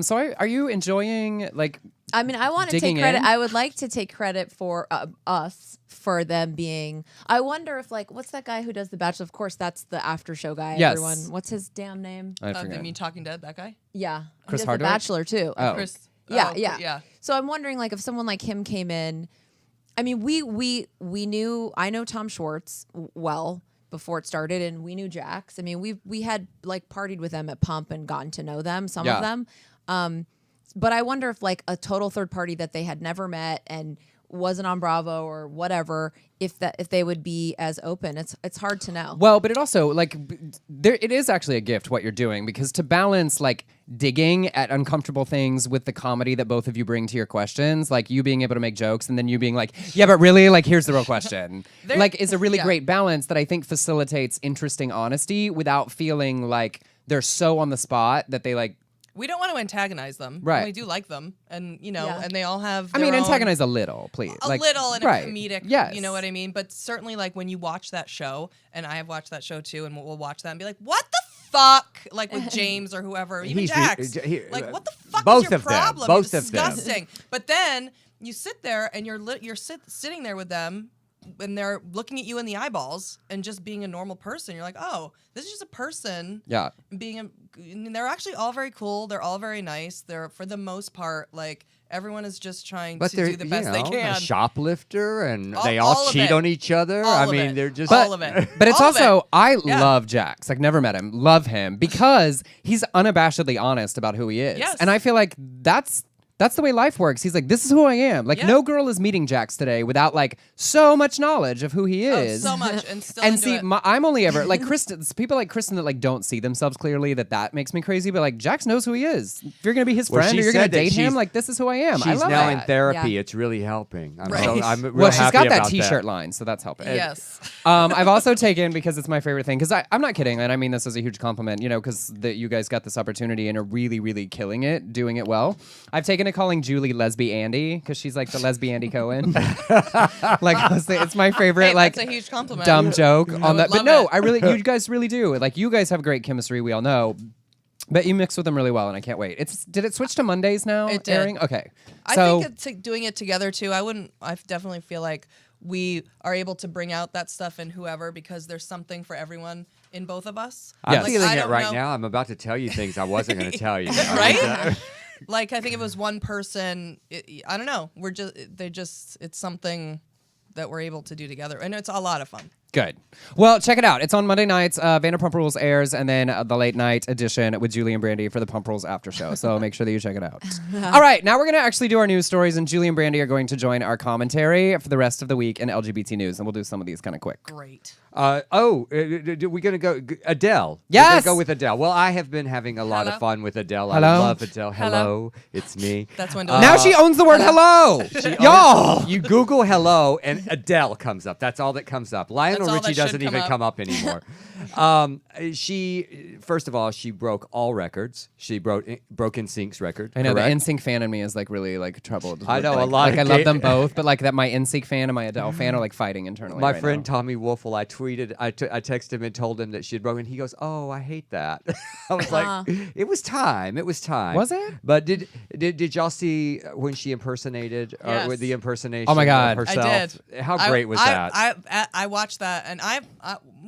So are you enjoying like? I mean, I want to take digging credit. in? I would like to take credit for us for them being. I wonder if like, what's that guy who does The Bachelor? Of course, that's the after show guy. Yes. Everyone, what's his damn name? I You forget. mean Talking Dead, that guy? Yeah, Chris he does Hardwick? The Bachelor too. Oh. Chris. Yeah, oh, yeah, Yeah. So I'm wondering, like, if someone like him came in. I mean, we knew. I know Tom Schwartz well before it started, and we knew Jax. I mean, we had like partied with them at Pump and gotten to know them, some of them. But I wonder if like a total third party that they had never met and wasn't on Bravo or whatever, if they would be as open. It's hard to know. Well, but it also like it is actually a gift what you're doing, because to balance like digging at uncomfortable things with the comedy that both of you bring to your questions, like you being able to make jokes and then you being like, yeah, but really, like here's the real question, like is a really great balance that I think facilitates interesting honesty without feeling like they're so on the spot that they like. We don't want to antagonize them. Right. We do like them. And, you know, Yeah. and they all have I mean, their own- antagonize a little, please. a Like, little and right. a comedic, Yes. you know what I mean? But certainly, like, when you watch that show, and I have watched that show too, and we'll watch that and be like, what the fuck? Like, with James or whoever, even He's Jax. he- Like, what the fuck both is your of them, problem? both You're of them. disgusting. But then you sit there and you're sitting there with them, and they're looking at you in the eyeballs and just being a normal person. You're like, oh, this is just a person. Yeah. And they're actually all very cool. They're all very nice. They're, for the most part, like, everyone is just trying But to they're do the best they a can. shoplifter, and All- they all all of cheat it. on each other. All I of mean, it. they're just all of it. But it's All of also, it. I Yeah. love Jax. Like, never met him. Love him because he's unabashedly honest about who he is. Yes. And I feel like that's the way life works. He's like, this is who I am. Like, Yeah. no girl is meeting Jax today without like so much knowledge of who he is. Oh, so much, and still And into see, it. I'm only ever like Kristen. People like Kristen that like don't see themselves clearly. That makes me crazy. But like Jax knows who he is. If you're gonna be his Well, friend she or you're gonna said that date him, she's- like this is who I am. I She's love now that. in therapy. Yeah. It's really helping. I'm Right. I'm real Well, she's happy got that about T-shirt line, so that's helping. Yes. I've also taken, because it's my favorite thing, because I'm not kidding, and I mean this as a huge compliment, you know, because you guys got this opportunity and are really, really killing it, doing it well. I've taken to calling Julie Lesby Andy, because she's like the Lesby Andy Cohen. Like, honestly, it's my favorite, Hey, like, that's a huge compliment. dumb joke on that. But love no, it. you guys really do. Like, you guys have great chemistry, we all know. But you mix with them really well, and I can't wait. Did it switch to Mondays now? It did. Airing? Okay. I So, think it's doing it together too. I definitely feel like we are able to bring out that stuff in whoever, because there's something for everyone in both of us. I'm Yes. feeling I it don't right know- now. I'm about to tell you things I wasn't going to tell you. Right? Like, I think if it was one person, I don't know. It's something that we're able to do together, and it's a lot of fun. good. Well, check it out. It's on Monday nights. Vanderpump Rules airs, and then the late night edition with Julie and Brandy for the Pump Rules after show. So make sure that you check it out. All right, now we're going to actually do our news stories, and Julie and Brandy are going to join our commentary for the rest of the week in LGBT news, and we'll do some of these kind of quick. Great. We're going to go Adele. Yes! We're gonna go with Adele. Well, I have been having a lot of Hello? fun with Adele. Hello? I love Adele. Hello? Hello, it's me. That's when Now she owns the word hello. Y'all. You Google hello and Adele comes up. That's all that comes up. Lionel Lionel all Richie that should doesn't even come up anymore. She first of all, she broke all records. She broke NSYNC's record. I know correct? the NSYNC fan in me is like really like troubled. I know, like, a lot Like of I love gay- them both, but like that my NSYNC fan and my Adele fan are like fighting internally. My right friend now. Tommy Wolfel, I texted him and told him that she had broken. He goes, "Oh, I hate that." I was like, "It was time. It was time." Was it? But did y'all see when she impersonated Yes. with the impersonation? Oh my God. of I herself? did. How great was that? I watched that, and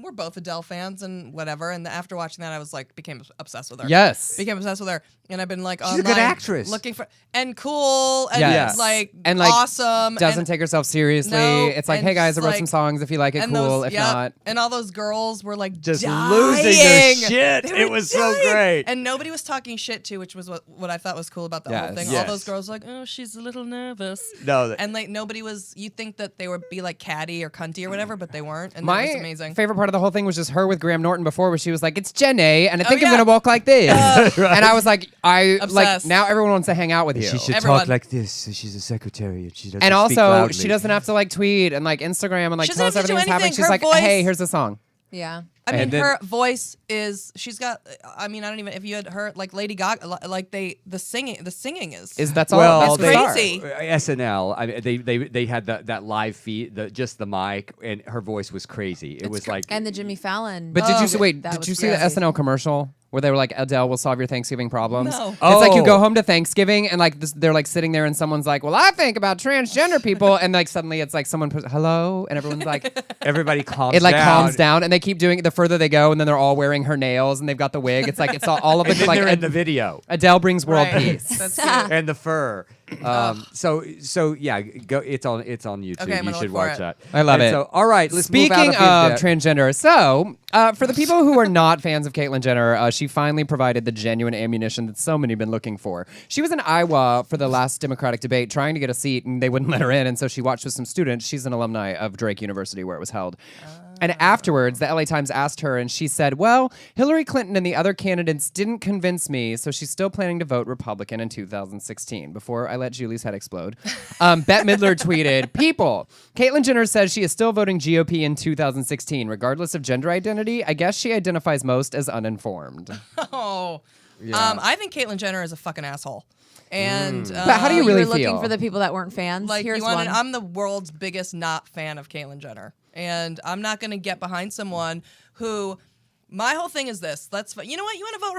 we're both Adele fans and whatever. And after watching that, I was like, became obsessed with her. Yes. Became obsessed with her, and I've been like, She's a good online actress. looking for and cool and Yes. like And, like, awesome. Doesn't and, take herself seriously. No, It's like, and hey guys, I just, wrote like- some songs. If you like it, and cool. those, If yep, not, and all those girls were like Just dying. losing their shit. They It were was so dying. great. And nobody was talking shit too, which was what I thought was cool about the whole Yes. thing. Yes. All those girls were like, oh, she's a little nervous. No, And like nobody was. You think that they would be like catty or cunty or whatever, but they weren't. And that my was amazing. favorite part of the whole thing was just her with Graham Norton before, where she was like, "It's Jenny, and I think I'm yeah. gonna walk like this," and I was like, like Obsessed. now everyone wants to hang out with you. she should Everyone. talk like this. She's a secretary. She doesn't And speak also, loudly. she doesn't have to like tweet and like Instagram and like She tell us doesn't have to everything do that's happening. anything. She's Her like, voice- hey, here's a song. Yeah. I mean, And then- her voice is. She's got. I mean, I don't even. If you had heard like Lady Gaga, like the singing is. That's all. Well, That's bizarre. crazy. SNL. I mean, they had that live feed, just the mic, and her voice was crazy. It was like And the Jimmy Fallon. But did you see? Wait, that did was you see the crazy. SNL commercial where they were like, Adele will solve your Thanksgiving problems? No. It's like you Oh. go home to Thanksgiving and like they're like sitting there and someone's like, well, I think about transgender people, and like suddenly it's like someone puts hello, and everyone's like, everybody calms. it like down. calms down, and they keep doing it the further they go, and then they're all wearing her nails and they've got the wig. It's like it's all of And it. then Like they're in the video. Adele brings world Right. peace. That's cute. And the fur. So yeah, go. It's on YouTube. Okay, I'm you gonna should look for watch it. that. I love And it. So all right, let's move Speaking out of transgender, so for the people who are not fans of Caitlyn Jenner, she finally provided the genuine ammunition that so many have been looking for. She was in Iowa for the last Democratic debate trying to get a seat, and they wouldn't let her in, and so she watched with some students. She's an alumni of Drake University where it was held. And afterwards, the LA Times asked her, and she said, well, Hillary Clinton and the other candidates didn't convince me, so she's still planning to vote Republican in 2016. Before I let Julie's head explode, Bette Midler tweeted, people, Caitlyn Jenner says she is still voting GOP in 2016, regardless of gender identity. I guess she identifies most as uninformed. Oh. Yeah. I think Caitlyn Jenner is a fucking asshole. And But how do you You really were looking feel? for the people that weren't fans. like Here's you want one. I'm the world's biggest not fan of Caitlyn Jenner, and I'm not going to get behind someone who. My whole thing is this. You know what? You want to vote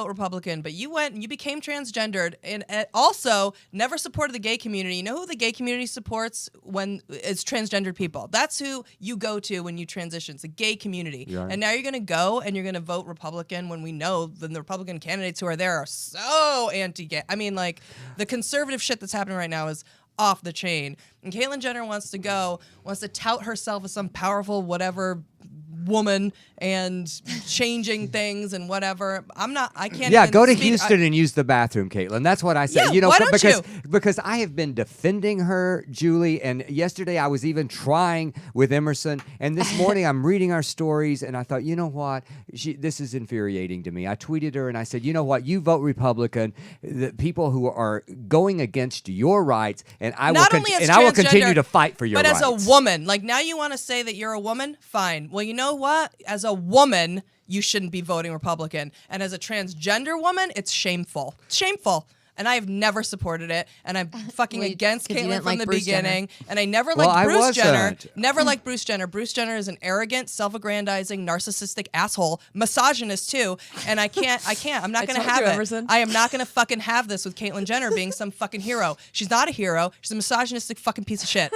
Republican, but you went and you became transgendered and also never supported the gay community. You know who the gay community supports when it's transgendered people? That's who you go to when you transition. It's the gay community. Yeah. And now you're going to go and you're going to vote Republican when we know the Republican candidates who are there are so anti-gay. I mean, like, the conservative shit that's happening right now is off the chain. And Caitlyn Jenner wants to tout herself as some powerful whatever woman and changing things and whatever. I can't. Yeah, even go to speak. Houston and use the bathroom, Caitlin. That's what I say. Yeah, you know, why don't because I have been defending her, Julie, and yesterday I was even trying with Emerson, and this morning I'm reading our stories, and I thought, you know what, this is infuriating to me. I tweeted her and I said, you know what, you vote Republican, the people who are going against your rights, and I Not will only as I will continue transgender, to fight for your but rights. as a woman, like now you want to say that you're a woman? Fine. Well, you know what? As a woman, you shouldn't be voting Republican. And as a transgender woman, it's shameful. It's shameful. And I have never supported it. And I'm fucking Well, against 'cause you Caitlyn didn't from like the Bruce Jenner. beginning. And I never Well, liked I Bruce Jenner. wasn't. Never liked Bruce Jenner. Bruce Jenner is an arrogant, self-aggrandizing, narcissistic asshole, misogynist too. And I can't. I'm not I gonna told have you, it. Emerson. I am not gonna fucking have this with Caitlyn Jenner being some fucking hero. She's not a hero. She's a misogynistic fucking piece of shit.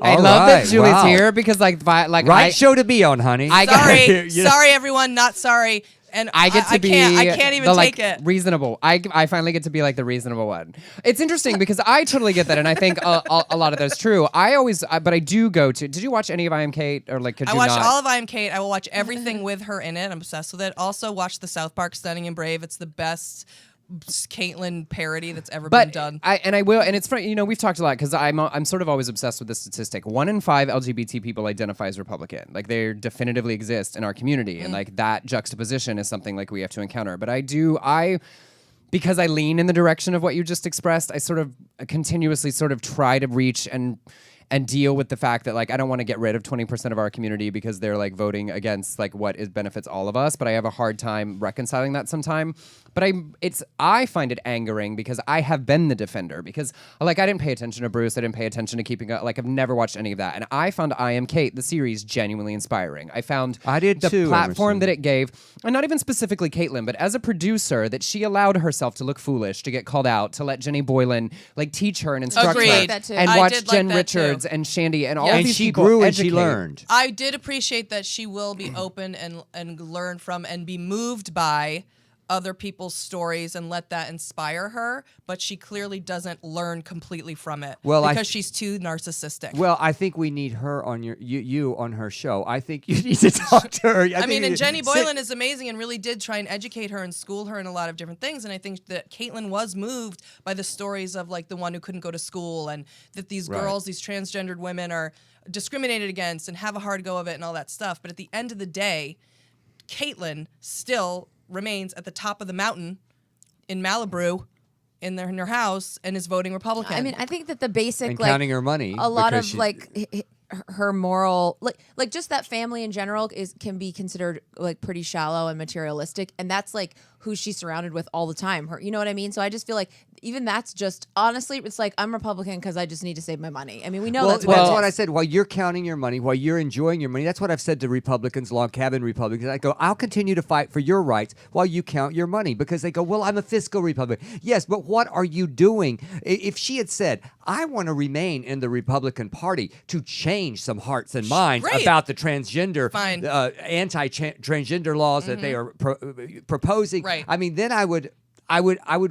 I All love right, that Julie's wow. here because like right show to be on, honey. Sorry, You know? sorry, everyone, not sorry. And I get to be I can't even the, take like, it. reasonable. I finally get to be like the reasonable one. It's interesting because I totally get that, and I think a lot of that's true. But I do go to. Did you watch any of I Am Kate or like? Could I you watched not? all of I Am Kate. I will watch everything with her in it. I'm obsessed with it. Also, watch the South Park Stunning and Brave. It's the best Caitlyn parody that's ever been done. I will, and it's funny. You know, we've talked a lot because I'm sort of always obsessed with this statistic. 1 in 5 LGBT people identify as Republican. Like they definitively exist in our community, and like that juxtaposition is something like we have to encounter. But because I lean in the direction of what you just expressed, I sort of continuously sort of try to reach and and deal with the fact that like I don't want to get rid of 20% of our community because they're like voting against like what benefits all of us, but I have a hard time reconciling that sometime. But I find it angering because I have been the defender, because like I didn't pay attention to Bruce, I didn't pay attention to Keeping Up, like I've never watched any of that, and I found I Am Kate, the series, genuinely inspiring. I found the platform that it gave, and not even specifically Caitlyn, but as a producer, that she allowed herself to look foolish, to get called out, to let Jenny Boylan like teach her and instruct Agreed. her, and watch Jen Richards and Shandy and all of and these she people grew and educate. she learned. I did appreciate that she will be open and learn from and be moved by other people's stories and let that inspire her, but she clearly doesn't learn completely from it because she's too narcissistic. Well, I think we need her on you on her show. I think you need to talk to her. I mean, and Jenny Boylan is amazing and really did try and educate her and school her in a lot of different things. And I think that Caitlyn was moved by the stories of like the one who couldn't go to school, and that these girls, these transgendered women, are discriminated against and have a hard go of it and all that stuff. But at the end of the day, Caitlyn still remains at the top of the mountain in Malibu in her house and is voting Republican. I mean, I think that the basic and like counting her money, a lot of like her moral like just that family in general can be considered like pretty shallow and materialistic, and that's like who she's surrounded with all the time. Her, you know what I mean? So I just feel like even that's just, honestly, it's like I'm Republican because I just need to save my money. I mean, we know that's what I said. While you're counting your money, while you're enjoying your money, that's what I've said to Republicans, log cabin Republicans. I go, I'll continue to fight for your rights while you count your money, because they go, well, I'm a fiscal Republican. Yes, but what are you doing? If she had said, I want to remain in the Republican Party to change some hearts and minds about the transgender, anti-transgender laws that they are proposing. Right. I mean, then I would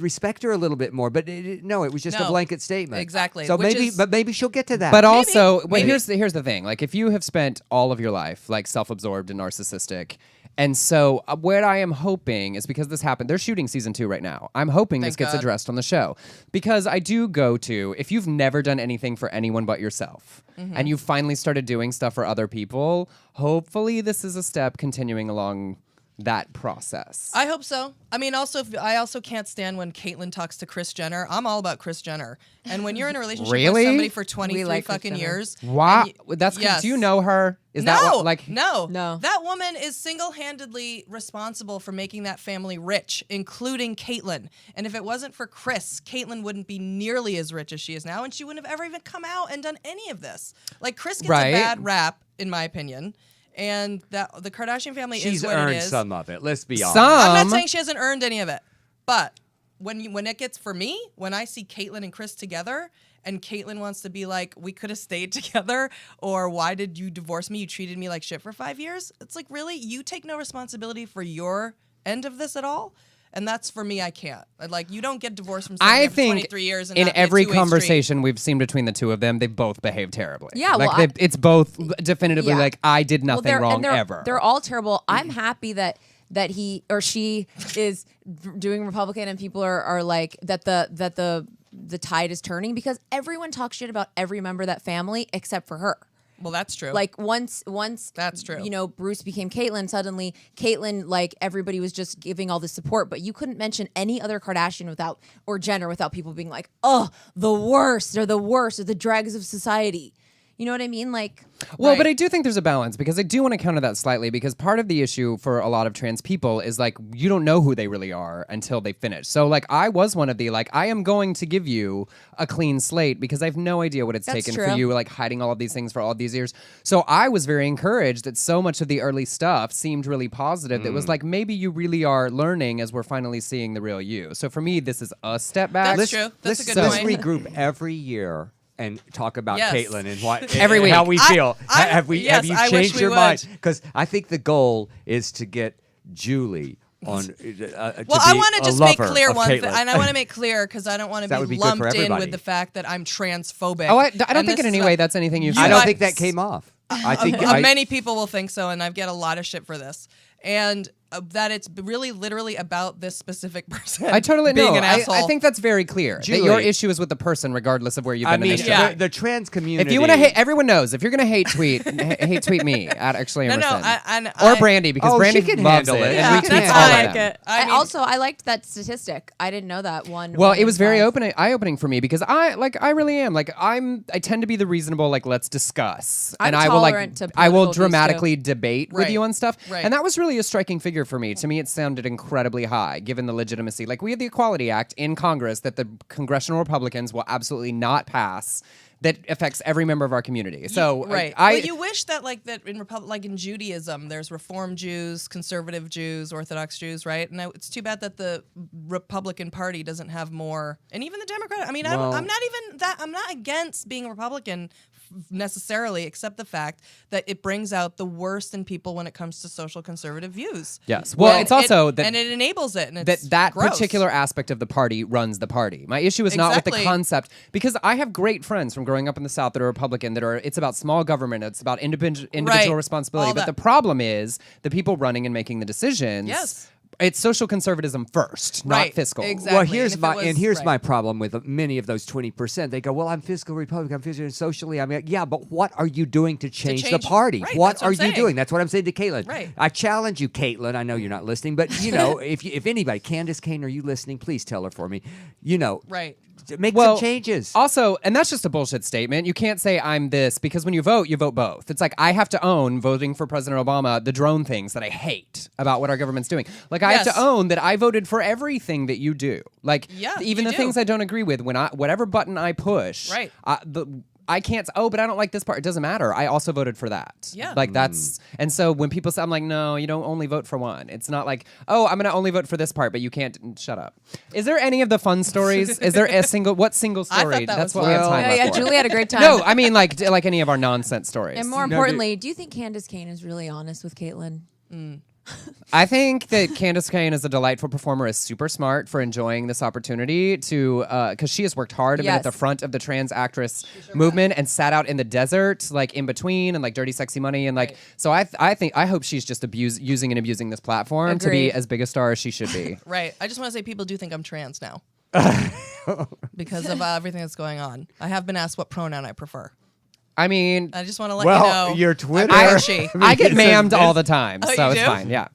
respect her a little bit more, but no, it was just a blanket statement. Exactly. So maybe she'll get to that. But also, here's the thing: like, if you have spent all of your life like self-absorbed and narcissistic, and so what I am hoping is, because this happened, they're shooting season 2 right now. I'm hoping this gets addressed on the show, because I do go to, if you've never done anything for anyone but yourself, and you've finally started doing stuff for other people, hopefully this is a step continuing along that process. I hope so. I mean, I also can't stand when Caitlyn talks to Kris Jenner. I'm all about Kris Jenner. And when you're in a relationship with somebody for 23 fucking years. Wow. Do you know her? Is that what, like? No. That woman is single-handedly responsible for making that family rich, including Caitlyn. And if it wasn't for Kris, Caitlyn wouldn't be nearly as rich as she is now, and she wouldn't have ever even come out and done any of this. Like, Kris gets a bad rap, in my opinion. And that the Kardashian family is what it is. She's earned some of it. Let's be honest. I'm not saying she hasn't earned any of it, but when it gets, for me, when I see Caitlyn and Kris together, and Caitlyn wants to be like, we could have stayed together, or why did you divorce me? You treated me like shit for 5 years. It's like, really? You take no responsibility for your end of this at all? And that's, for me, I can't. Like, you don't get divorced from somebody for 23 years. And in not every be a two-way conversation we've seen between the two of them, they've both behaved terribly. Yeah, like it's both definitively like, I did nothing wrong ever. They're all terrible. I'm happy that he or she is doing Republican, and people are like that the tide is turning, because everyone talks shit about every member of that family except for her. Well, that's true. Like once that's true. You know, Bruce became Caitlyn. Suddenly, Caitlyn, like everybody was just giving all this support, but you couldn't mention any other Kardashian or Jenner without people being like, "Oh, the worst! They're the worst! They're the dregs of society." You know what I mean? Like, well, but I do think there's a balance, because I do want to counter that slightly, because part of the issue for a lot of trans people is like, you don't know who they really are until they finish. So like, I was one of the like, I am going to give you a clean slate because I have no idea what it's taken for you, like hiding all of these things for all of these years. So I was very encouraged that so much of the early stuff seemed really positive. That was like, maybe you really are learning as we're finally seeing the real you. So for me, this is a step back. That's true. That's a good Let's point. regroup every year and talk about Caitlyn and what every week how we feel. Have you I changed wish your we mind? Because I think the goal is to get Julie on. I want to just make clear one thing, Caitlyn. and I want to make clear, because I don't want to be lumped in with the fact that I'm transphobic. Oh, I don't think in any way that's anything you've said. I don't think that came off. I think many people will think so, and I get a lot of shit for this. And that it's really literally about this specific person. I totally being know. an asshole. I think that's very clear. Julie, that your issue is with the person, regardless of where you've been in this show. the trans community. If you want to hate, everyone knows. If you're going to hate tweet, hate tweet me at Actually Emerson. Or Brandy, because Brandy she can loves handle it. it. And She retweets can all handle of it. them. And also, I liked that statistic. I didn't know that one. Well, one it was in very five. eye-opening for me because I really am. Like I tend to be the reasonable, like, let's discuss. I'm and I will tolerant to I will political views, dramatically debate with Right. you on stuff. Right. And that was really a striking figure for me. To me, it sounded incredibly high, given the legitimacy. Like, we have the Equality Act in Congress that the congressional Republicans will absolutely not pass. That affects every member of our community. So right. Well, you wish that like in Judaism, there's Reform Jews, conservative Jews, Orthodox Jews, right? And it's too bad that the Republican Party doesn't have more, and even the Democrat. I mean, I'm not against being a Republican necessarily, except the fact that it brings out the worst in people when it comes to social conservative views. Yes. Well, it's also and it enables it. And it's that gross. particular aspect of the party runs the party. My issue is not with the Exactly. concept, because I have great friends from growing up in the South that are Republican, it's about small government, it's about individual Right. responsibility. All But that. the problem is the people running and making the decisions. Yes. It's social conservatism first, not Right. fiscal. Exactly. Well, here's And if it was- here's right. my problem with many of those 20%. They go, well, I'm fiscal Republican, I'm fiscal and socially. I mean, yeah, but what are you doing to change the change- party? right, What that's what are I'm you saying. doing? That's what I'm saying to Caitlin. Right. I challenge you, Caitlin. I know you're not listening, but if anybody, Candace Kane, are you listening? Please tell her for me. Right. Make Well, some changes. Also, and that's just a bullshit statement. You can't say I'm this, because when you vote both. It's like I have to own, voting for President Obama, the drone things that I hate about what our government's doing. Like, I have Yes. to own that I voted for everything that you do. Like, Yeah, even you the do. things I don't agree with, whatever button I push, Right. I can't. Oh, but I don't like this part. It doesn't matter. I also voted for that. Yeah. Like, that's. And so when people say, I'm like, no, you don't only vote for one. It's not like, oh, I'm gonna only vote for this part, but you can't. Shut up. Is there any of the fun stories? Is there a single? What single I thought story? that That's was what we have fun. time left Yeah, for. Julie had a great time. No, I mean like any of our nonsense stories. And more importantly, do you think Candace Kane is really honest with Caitlyn? I think that Candace Kane is a delightful performer, is super smart for enjoying this opportunity to, because she has worked hard and been at the Yes. front of the trans actress movement and sat out in the desert, like in between, and like Dirty Sexy Money, and like. Right. So I hope she's just using and abusing this platform to be Agreed. as big a star as she should be. Right. I just want to say people do think I'm trans now because of everything that's going on. I have been asked what pronoun I prefer. I mean, I just want to let Well, you know. your Twitter- I'm he or she. I get it's mammed a- all the time, Oh, so you it's do? fine. Yeah.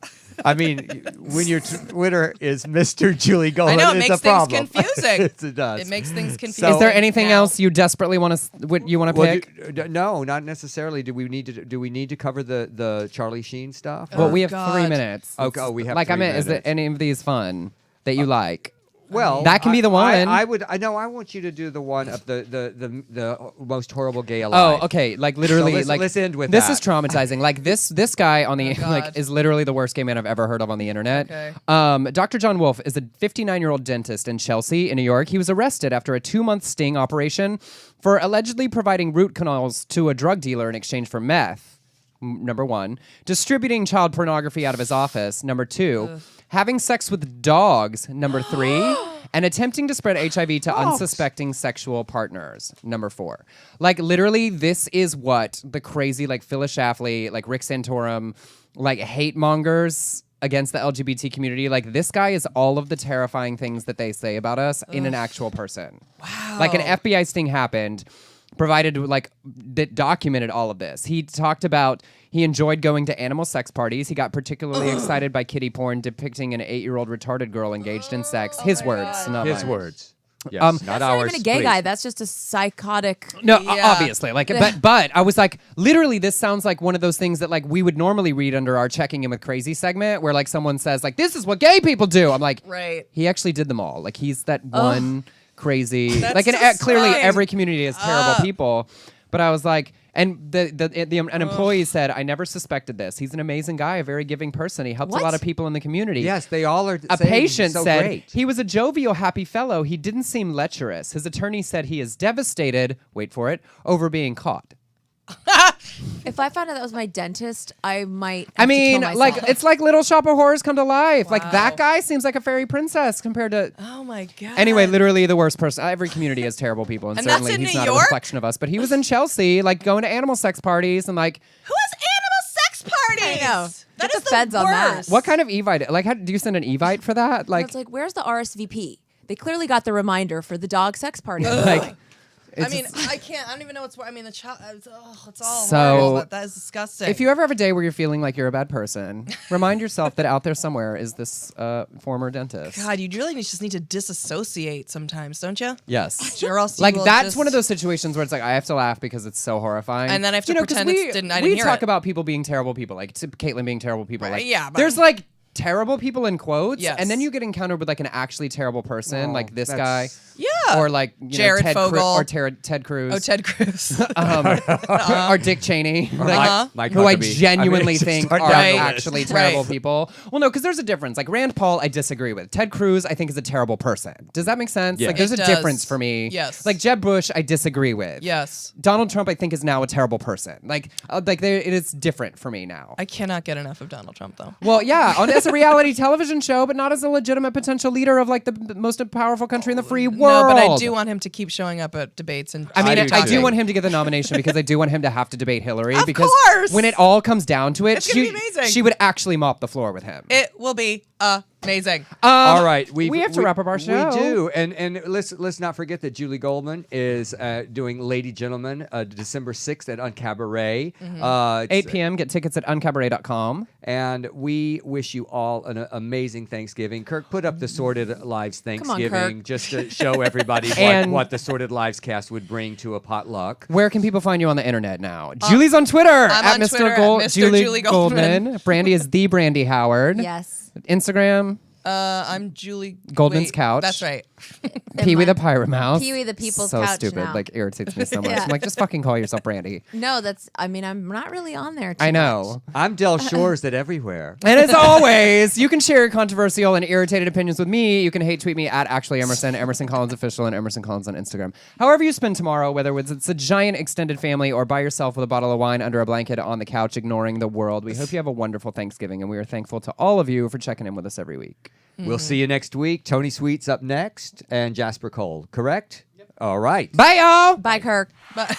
I mean, when your Twitter is Mr. Julie I Goldman, know, it it's makes a things problem. confusing. It does. It makes things confusing. So- Is there anything now. else you desperately want to pick? No, not necessarily. Do we need to cover the Charlie Sheen stuff? Well, we have God. 3 minutes. Okay, we have like 3 I meant, is there minutes. any of these fun that you like? Well, That can be the one. I want you to do the one of the most horrible gay alive. Oh, okay. Like literally, let's- like let's end with this that. is traumatizing. Like this guy on the God. like is literally the worst gay man I've ever heard of on the internet. Okay. Dr. John Wolfe is a 59-year-old dentist in Chelsea, in New York. He was arrested after a 2-month sting operation for allegedly providing root canals to a drug dealer in exchange for meth. Number 1, distributing child pornography out of his office. Number 2, having sex with dogs. Number 3, and attempting to spread HIV to unsuspecting sexual partners. Number 4. Like literally, this is what the crazy like Phyllis Schlafly, like Rick Santorum, like hate mongers against the LGBT community. Like this guy is all of the terrifying things that they say about us in an actual person. Wow. Like an FBI sting happened. Provided like that documented all of this. He talked about he enjoyed going to animal sex parties. He got particularly excited by kiddie porn depicting an 8-year-old retarded girl engaged in sex. His words, not His mine. words. Yes, Um, not That's ours. not even a gay please. guy. That's just a psychotic. No, Yeah. obviously, like, but I was like, literally, this sounds like one of those things that like we would normally read under our checking in with crazy segment, where like someone says like, "This is what gay people do." I'm like, Right. He actually did them all. Like he's that one crazy. That's like, clearly disgusting. every community has terrible people. But I was like, and an employee said, I never suspected this. He's an amazing guy, a very giving person. He helps a What? lot of people in the community. Yes, they all are. A saying patient so said great. he was a jovial, happy fellow. He didn't seem lecherous. His attorney said he is devastated, wait for it, over being caught. If I found out that was my dentist, I might. I have to mean, kill like, myself. it's like Little Shop of Horrors come to life. Like, that Wow. guy seems like a fairy princess compared to... Oh my God. Anyway, literally the worst person. Every community has terrible people, and And that's certainly in he's New not a York? reflection of us. But he was in Chelsea, like, going to animal sex parties and, like... Who has animal sex Nice. I know. That Get is the feds on that. worst. What kind of Evite? Like, how do you send an Evite for that? Like, It's like, where's the RSVP? They clearly got the reminder for the dog sex party. like. I mean, I can't. I don't even know what's. I mean, the child. It's all So, horrible. That is disgusting. If you ever have a day where you're feeling like you're a bad person, remind yourself that out there somewhere is this former dentist. God, you really just need to disassociate sometimes, don't you? Yes. Or else you Like will that's just- one of those situations where it's like I have to laugh because it's so horrifying, And then I have to 'cause pretend I didn't we hear talk it. about people being terrible people, like Caitlyn being terrible people. Right, Like, yeah, but- there's like terrible people in quotes, Yes. and then you get encountered with like an actually terrible person, Oh, like this guy, that's- Yeah. or like Jared Ted Fogle. or Ted Cruz, Oh, Ted Cruz. or Dick Cheney, like, Mike who I Huckabee. genuinely just think start are down the list. actually terrible Right. people. Well, no, because there's a difference. Like Rand Paul, I disagree with. Ted Cruz, I think is a terrible person. Does that make sense? Yeah. Like there's It a does. difference for me. Yes. Like Jeb Bush, I disagree with. Yes. Donald Trump, I think, is now a terrible person. Like it is different for me now. I cannot get enough of Donald Trump, though. Well, yeah, as a reality television show, but not as a legitimate potential leader of like the most powerful country in the free world. No, but I do want him to keep showing up at debates and. I mean, I I do do too. want him to get the nomination because I do want him to have to debate Hillary. Of because course! when it all comes down to it, It's gonna be amazing. she would actually mop the floor with him. It will be amazing. All right, we have to wrap up our show. We do, and let's not forget that Julie Goldman is doing Lady Gentlemen December 6th at Uncabaret. 8 p.m. Get tickets at uncabaret.com. And we wish you all an amazing Thanksgiving. Kirk, put up the Sorted Lives Thanksgiving Kirk. just to show everybody And- what the Sorted Lives cast would bring to a potluck. Where can people find you on the internet now? Julie's on Twitter I'm at on Mr. Twitter at Mr. Julie Goldman. Brandy is the Brandy Howard. Yes. Instagram, I'm Julie Goldman's wait, Couch. That's right. Pee Wee the Pirate Mouse. Pee Wee the People's so Couch stupid. now. Like irritates me so much. Yeah. I'm like, just fucking call yourself Brandy. No, I'm not really on there too I know. I'm Del Shores at everywhere. And as always, you can share your controversial and irritated opinions with me. You can hate tweet me at Actually Emerson, Emerson Collins Official, and Emerson Collins on Instagram. However you spend tomorrow, whether it's a giant extended family or by yourself with a bottle of wine under a blanket on the couch ignoring the world, we hope you have a wonderful Thanksgiving, and we are thankful to all of you for checking in with us every week. We'll see you next week. Tony Sweet's up next and Jasper Cole, correct? Yep. All right. Bye, y'all. Bye, Kirk. But